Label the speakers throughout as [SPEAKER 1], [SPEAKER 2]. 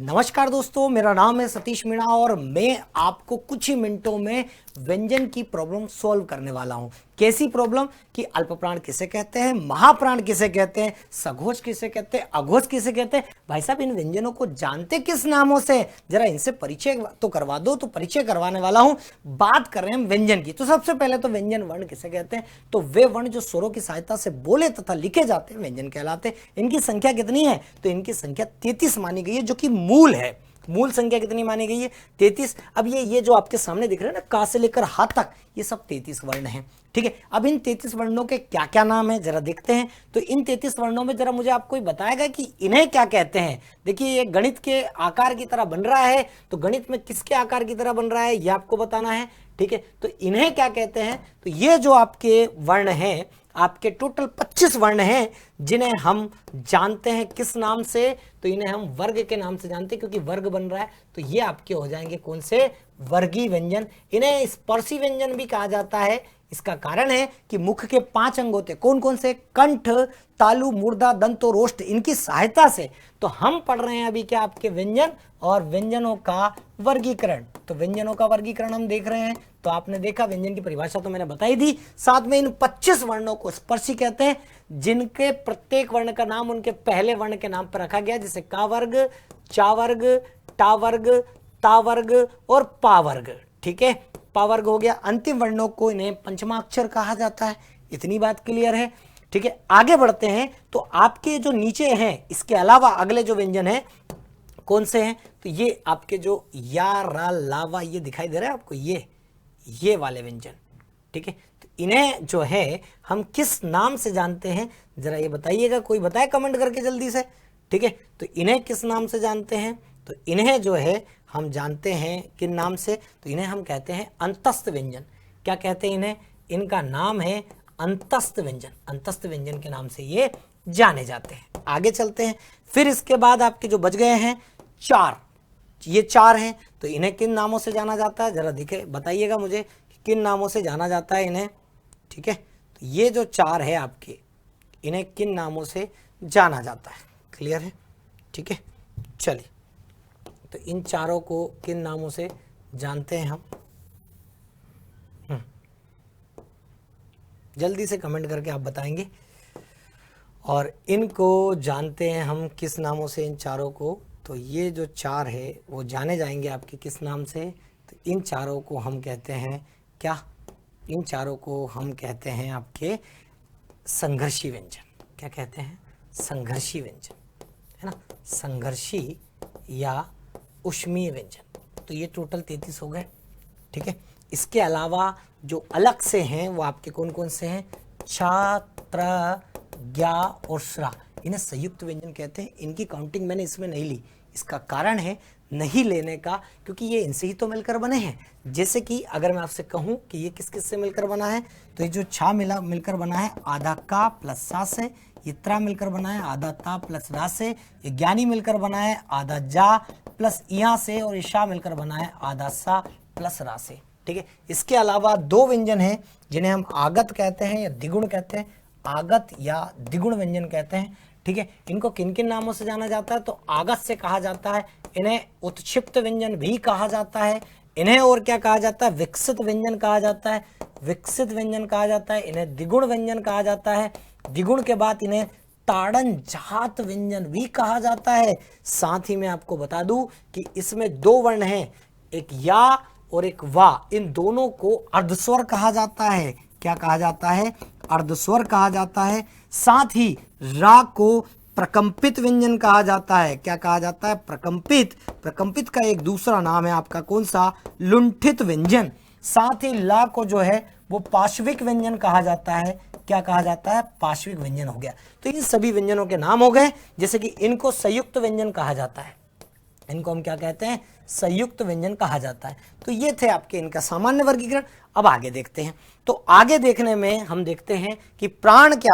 [SPEAKER 1] नमस्कार दोस्तों, मेरा नाम है सतीश मीणा और मैं आपको कुछ ही मिनटों में व्यंजन की प्रॉब्लम सॉल्व करने वाला हूं। कैसी प्रॉब्लम कि अल्पप्राण किसे कहते हैं, महाप्राण किसे कहते हैं, सघोष किसे कहते हैं, अघोष किसे कहते हैं। भाई साहब, इन व्यंजनों को जानते किस नामों से, जरा इनसे परिचय तो करवा दो। तो परिचय करवाने वाला हूं। बात कर रहे हैं व्यंजन की, तो सबसे पहले तो व्यंजन वर्ण किसे कहते हैं। तो वे वर्ण जो स्वरों की सहायता से बोले तथा लिखे जाते हैं व्यंजन कहलाते हैं। इनकी संख्या कितनी है? तो इनकी संख्या 33 मानी गई है, जो कि मूल है। मूल संख्या कितनी मानी गई है? 33। अब ये जो आपके सामने दिख रहे हैं ना, का से लेकर हा तक, ये सब 33 वर्ण हैं। ठीक है, अब इन 33 वर्णों के क्या क्या नाम है जरा देखते हैं। तो इन 33 वर्णों में जरा मुझे आप कोई बताएगा कि इन्हें क्या कहते हैं। देखिए, ये गणित के आकार की तरह बन रहा है, तो गणित में किसके आकार की तरह बन रहा है ये आपको बताना है। ठीक है, तो इन्हें क्या कहते हैं? तो ये जो आपके वर्ण हैं, आपके टोटल 25 वर्ण हैं, जिन्हें हम जानते हैं किस नाम से? तो इन्हें हम वर्ग के नाम से जानते हैं, क्योंकि वर्ग बन रहा है। तो ये आपके हो जाएंगे कौन से? वर्गीय व्यंजन। इन्हें स्पर्शी व्यंजन भी कहा जाता है। इसका कारण है कि मुख के 5 अंग होते हैं। कौन कौन से? कंठ, तालु, मूर्धा, दंत और ओष्ठ। इनकी सहायता से तो हम पढ़ रहे हैं अभी क्या? आपके व्यंजन और व्यंजनों का वर्गीकरण। तो व्यंजनों का वर्गीकरण हम देख रहे हैं। तो आपने देखा, व्यंजन की परिभाषा तो मैंने बताई दी। साथ में इन 25 वर्णों को स्पर्शी कहते हैं, जिनके प्रत्येक वर्ण का नाम उनके पहले वर्ण के नाम पर रखा गया, जैसे का वर्ग, चा वर्ग, टा वर्ग, ता वर्ग और पा वर्ग। ठीक है, पा वर्ग हो गया। अंतिम वर्णों को इन्हें पंचमाक्षर कहा जाता है। इतनी बात क्लियर है। ठीक है, आगे बढ़ते हैं। तो आपके जो नीचे हैं, इसके अलावा अगले जो व्यंजन है कौन से हैं? तो ये आपके जो या, रा, लावा, ये दिखाई दे रहा है आपको, ये वाले व्यंजन। ठीक है, तो इन्हें जो है हम किस नाम से जानते हैं, जरा ये बताइएगा। कोई बताए कमेंट करके जल्दी से। ठीक है, तो इन्हें किस नाम से जानते हैं? तो इन्हें जो है हम जानते हैं किन नाम से? तो इन्हें हम कहते हैं अंतस्थ व्यंजन। क्या कहते हैं इन्हें? इनका नाम है अंतस्थ व्यंजन। अंतस्थ व्यंजन के नाम से ये जाने जाते हैं। आगे चलते हैं। फिर इसके बाद आपके जो बच गए हैं 4, ये 4 हैं। तो इन्हें किन नामों से जाना जाता है? जरा दिखे, बताइएगा मुझे कि किन नामों से जाना जाता है इन्हें। ठीक है, तो ये जो 4 है आपके, इन्हें किन नामों से जाना जाता है? क्लियर है? ठीक है, चलिए, तो इन चारों को किन नामों से जानते हैं हम? जल्दी से कमेंट करके आप बताएंगे। और इनको जानते हैं हम किस नामों से, इन चारों को? तो ये जो 4 है वो जाने जाएंगे आपके किस नाम से? तो इन चारों को हम कहते हैं क्या? इन चारों को हम कहते हैं आपके संघर्षी व्यंजन। क्या कहते हैं? संघर्षी व्यंजन, है ना, संघर्षी या ऊष्मीय व्यंजन। तो ये टोटल 33 हो गए। ठीक है, इसके अलावा जो अलग से हैं वो आपके कौन कौन से हैं? छा, त्र, ज्ञा और श्रा। इन्हें संयुक्त व्यंजन कहते हैं। इनकी काउंटिंग मैंने इसमें नहीं ली। इसका कारण है नहीं लेने का, क्योंकि ये इनसे ही तो मिलकर बने हैं। जैसे कि अगर मैं आपसे कहूं कि ये किस किस से मिलकर बना है, तो ये जो छा मिलकर बना है आधा का प्लस सा से, ये त्रा मिलकर बना है आधा ता प्लस रा से, ये ज्ञानी मिलकर बना है आधा जा प्लस इया से, और ईशा मिलकर बना है आधा सा प्लस रा से। ठीक है, इसके अलावा 2 व्यंजन हैं जिन्हें हम आगत कहते हैं या द्विगुण कहते हैं। आगत या द्विगुण व्यंजन कहते हैं। ठीक है, इनको किन किन नामों से जाना जाता है? तो आगत से कहा जाता है, इन्हें उत्क्षिप्त व्यंजन भी कहा जाता है। इन्हें और क्या कहा जाता है? विकसित व्यंजन कहा जाता है। विकसित व्यंजन कहा जाता है। इन्हें द्विगुण व्यंजन कहा जाता है। द्विगुण के बाद इन्हें ताड़न जात व्यंजन भी कहा जाता है। साथ ही मैं आपको बता दूं कि इसमें 2 वर्ण हैं, एक या और एक वा। इन दोनों को अर्धस्वर कहा जाता है। क्या कहा जाता है? अर्धस्वर कहा जाता है। साथ ही रा को प्रकंपित व्यंजन कहा जाता है। क्या कहा जाता है? प्रकंपित। प्रकंपित का एक दूसरा नाम है आपका कौन सा? लुंठित व्यंजन। साथ ही ला को जो है वो पार्श्विक व्यंजन कहा जाता है। क्या कहा जाता है? पार्श्विक व्यंजन हो गया। तो इन सभी व्यंजनों के नाम हो गए। जैसे कि इनको संयुक्त व्यंजन कहा जाता है। इनको हम क्या कहते हैं? संयुक्त व्यंजन कहा जाता है। तो ये थे आपके इनका सामान्य वर्गीकरण। अब आगे देखते हैं। तो आगे देखने में हम देखते हैं कि प्राण के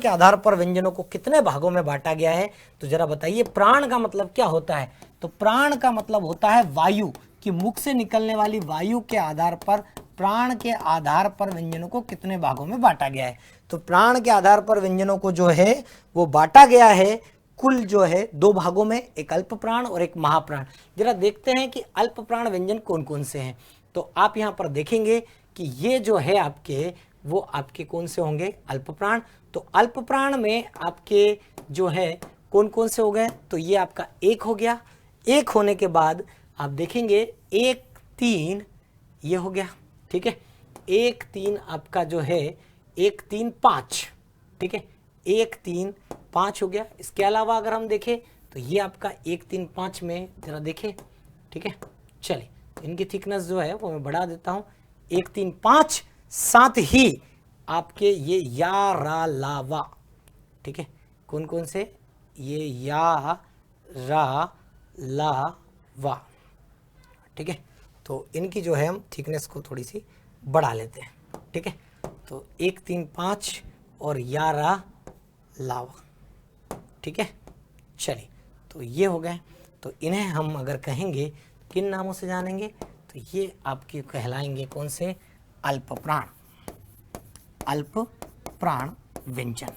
[SPEAKER 1] आधार पर व्यंजनों को कितने भागों में बांटा गया है। तो जरा बताइए, प्राण का मतलब क्या होता है? तो प्राण का मतलब होता है वायु, कि मुख से निकलने वाली वायु के आधार पर, प्राण के आधार पर व्यंजनों को कितने भागों में बांटा गया है। तो प्राण के आधार पर व्यंजनों को जो है वो बांटा गया है कुल जो है दो भागों में, एक अल्प प्राण और एक महाप्राण। जरा देखते हैं कि अल्प प्राण व्यंजन कौन कौन से हैं। तो आप यहाँ पर देखेंगे कि ये जो है आपके, वो आपके कौन से होंगे, अल्प प्राण। तो अल्प प्राण में आपके जो है कौन कौन से हो गए, तो ये आपका एक हो गया। एक होने के बाद आप देखेंगे 1 3 ये हो गया, ठीक है। 1 3 आपका जो है 1 3 5, ठीक है, 1 3 5 हो गया। इसके अलावा अगर हम देखें तो ये आपका 1 3 5 में जरा देखें, ठीक है। चलिए इनकी थिकनेस जो है वो मैं बढ़ा देता हूँ, 1 3 5, साथ ही आपके ये या रा ला वा, ठीक है। कौन कौन से, ये या रा ला वा, ठीक है। तो इनकी जो है हम थिकनेस को थोड़ी सी बढ़ा लेते हैं, ठीक है। तो 1 3 5 और या रा ला वा, ठीक है। चलिए तो ये हो गए। तो इन्हें हम अगर कहेंगे किन नामों से जानेंगे, तो ये आपके कहलाएंगे कौन से, अल्प प्राण, अल्प प्राण व्यंजन,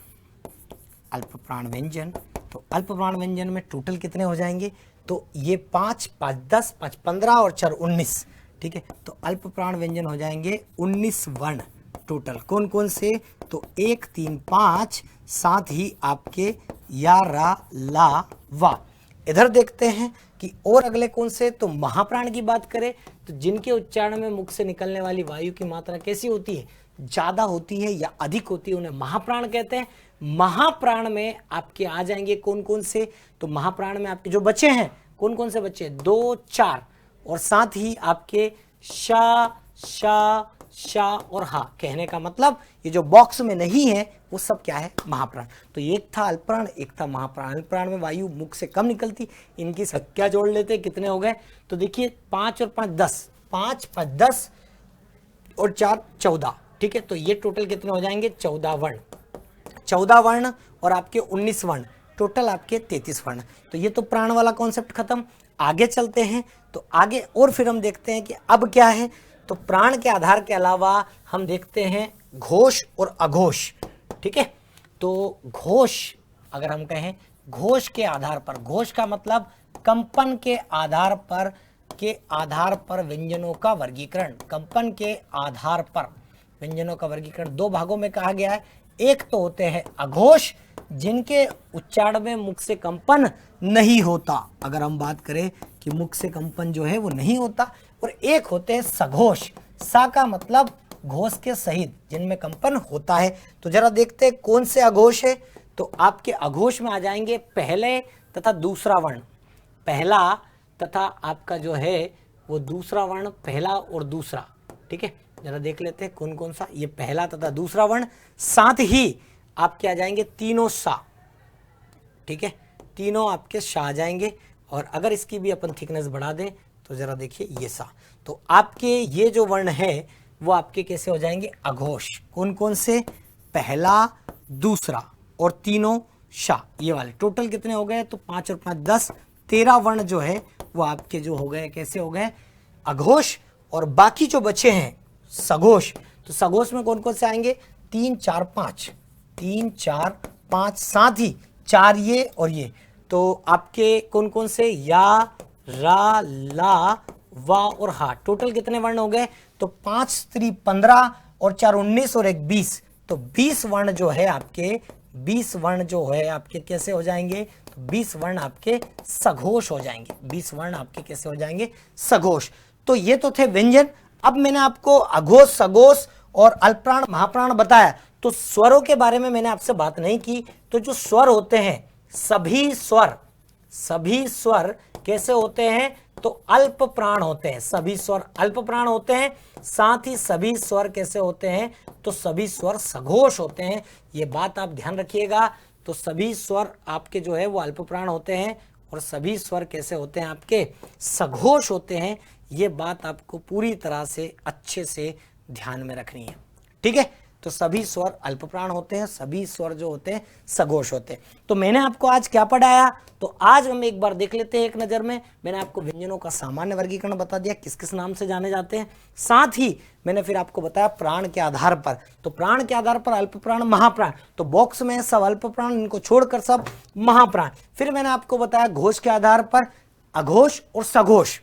[SPEAKER 1] अल्प प्राण व्यंजन। तो अल्प प्राण व्यंजन में टोटल कितने हो जाएंगे, तो ये 5 5 10 5 15 और 4 19, ठीक है। तो अल्प प्राण व्यंजन हो जाएंगे 19 वर्ण टोटल। कौन कौन से, तो 1 3 5, साथ ही आपके या रा ला वा। इधर देखते हैं कि और अगले कौन से, तो महाप्राण की बात करें तो जिनके उच्चारण में मुख से निकलने वाली वायु की मात्रा कैसी होती है, ज्यादा होती है या अधिक होती है, उन्हें महाप्राण कहते हैं। महाप्राण में आपके आ जाएंगे कौन कौन से, तो महाप्राण में आपके जो बचे हैं, कौन कौन से बचे, 2 4, और साथ ही आपके शा शा शा और हा। कहने का मतलब ये जो बॉक्स में नहीं है वो सब क्या है, महाप्राण। तो एक था अल्पप्राण, एक था महाप्राण। अल्पप्राण में वायु मुख से कम निकलती, इनकी संख्या जोड़ लेते, कितने हो गए, तो देखिए 5 और 5 10, 5 5 10 और 4 14, ठीक है। तो ये टोटल कितने हो जाएंगे, 14 वर्ण, 14 वर्ण और आपके 19 वर्ण, टोटल आपके 33 वर्ण। तो ये तो प्राण वाला कॉन्सेप्ट खत्म। आगे चलते हैं तो आगे और फिर हम देखते हैं कि अब क्या है। तो प्राण के आधार के अलावा हम देखते हैं घोष और अघोष, ठीक है। तो घोष अगर हम कहें, घोष के आधार पर, घोष का मतलब कंपन के आधार पर व्यंजनों का वर्गीकरण, कंपन के आधार पर व्यंजनों का वर्गीकरण दो भागों में कहा गया है। एक तो होते हैं अघोष, जिनके उच्चारण में मुख से कंपन नहीं होता, अगर हम बात करें कि मुख से कंपन जो है वो नहीं होता, और एक होते हैं सघोष, सा का मतलब घोष के सहित, जिनमें कंपन होता है। तो जरा देखते हैं कौन से अघोष है। तो आपके अघोष में आ जाएंगे पहले तथा दूसरा वर्ण, पहला तथा आपका जो है वो दूसरा वर्ण, पहला और दूसरा, ठीक है। जरा देख लेते हैं कौन कौन सा, ये पहला तथा दूसरा वर्ण, साथ ही आपके आ जाएंगे तीनों सा, ठीक है, तीनों आपके सा आ जाएंगे। और अगर इसकी भी अपन थिकनेस बढ़ा दें तो जरा देखिए ये सा, तो आपके ये जो वर्ण है वो आपके कैसे हो जाएंगे, अघोष। कौन कौन से, पहला, दूसरा और तीनों शा, ये वाले टोटल कितने हो गए, तो 5 और 5 10, 13 वर्ण जो है वो आपके जो हो गए, कैसे हो गए, अघोष। और बाकी जो बचे हैं सघोष, तो सघोष में कौन कौन से आएंगे, 3 4 5, 3 4 5, साथ ही 4 ये और ये, तो आपके कौन कौन से, या रा ला वा और हा। टोटल कितने वर्ण हो गए, तो 5 3 15 और 4 19 और 1 20, तो 20 वर्ण जो है आपके, 20 वर्ण जो है आपके कैसे हो जाएंगे, तो 20 वर्ण आपके सघोष हो जाएंगे, 20 वर्ण आपके कैसे हो जाएंगे, सघोष। तो ये तो थे व्यंजन। अब मैंने आपको अघोष, सघोष और अल्पप्राण, महाप्राण बताया, तो स्वरों के बारे में मैंने आपसे बात नहीं की। तो जो स्वर होते हैं, सभी स्वर कैसे होते हैं, तो अल्प प्राण होते हैं, सभी स्वर अल्प प्राण होते हैं। साथ ही सभी स्वर कैसे होते हैं, तो सभी स्वर सघोष होते हैं। ये बात आप ध्यान रखिएगा। तो सभी स्वर आपके जो है वो अल्प प्राण होते हैं और सभी स्वर कैसे होते हैं, आपके सघोष होते हैं। ये बात आपको पूरी तरह से अच्छे से ध्यान में रखनी है, ठीक है। तो सभी स्वर अल्पप्राण होते हैं, सभी स्वर जो होते हैं सघोष होते हैं। तो मैंने आपको आज क्या पढ़ाया, तो आज हम एक बार देख लेते हैं एक नज़र में। मैंने आपको व्यंजनों का सामान्य वर्गीकरण बता दिया, किस किस नाम से जाने जाते हैं। साथ ही मैंने फिर आपको बताया प्राण के आधार पर, तो प्राण के आधार पर अल्पप्राण, महाप्राण, तो बॉक्स में सब अल्पप्राण, इनको छोड़कर सब महाप्राण। फिर मैंने आपको बताया घोष के आधार पर अघोष और सघोष,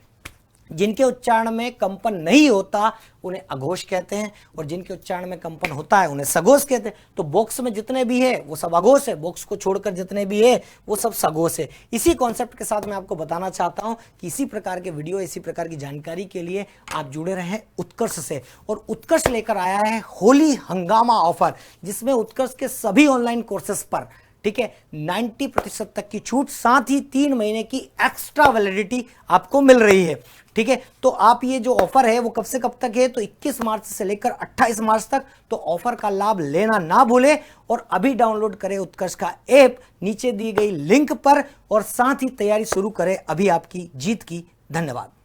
[SPEAKER 1] जिनके उच्चारण में कंपन नहीं होता उन्हें अघोष कहते हैं, और जिनके उच्चारण में कंपन होता है उन्हें सघोष कहते हैं। तो बॉक्स में जितने भी है वो सब अघोष है, बॉक्स को छोड़कर जितने भी है वो सब सघोष है। इसी कॉन्सेप्ट के साथ मैं आपको बताना चाहता हूं कि इसी प्रकार के वीडियो, इसी प्रकार की जानकारी के लिए आप जुड़े रहें उत्कर्ष से। और उत्कर्ष लेकर आया है होली हंगामा ऑफर, जिसमें उत्कर्ष के सभी ऑनलाइन कोर्सेस पर, ठीक है, 90% तक की छूट, साथ ही 3 महीने की एक्स्ट्रा वैलिडिटी आपको मिल रही है। ठीक है, तो आप ये जो ऑफर है वो कब से कब तक है, तो 21 मार्च से लेकर 28 मार्च तक। तो ऑफर का लाभ लेना ना भूलें और अभी डाउनलोड करें उत्कर्ष का ऐप नीचे दी गई लिंक पर, और साथ ही तैयारी शुरू करें अभी आपकी जीत की। धन्यवाद।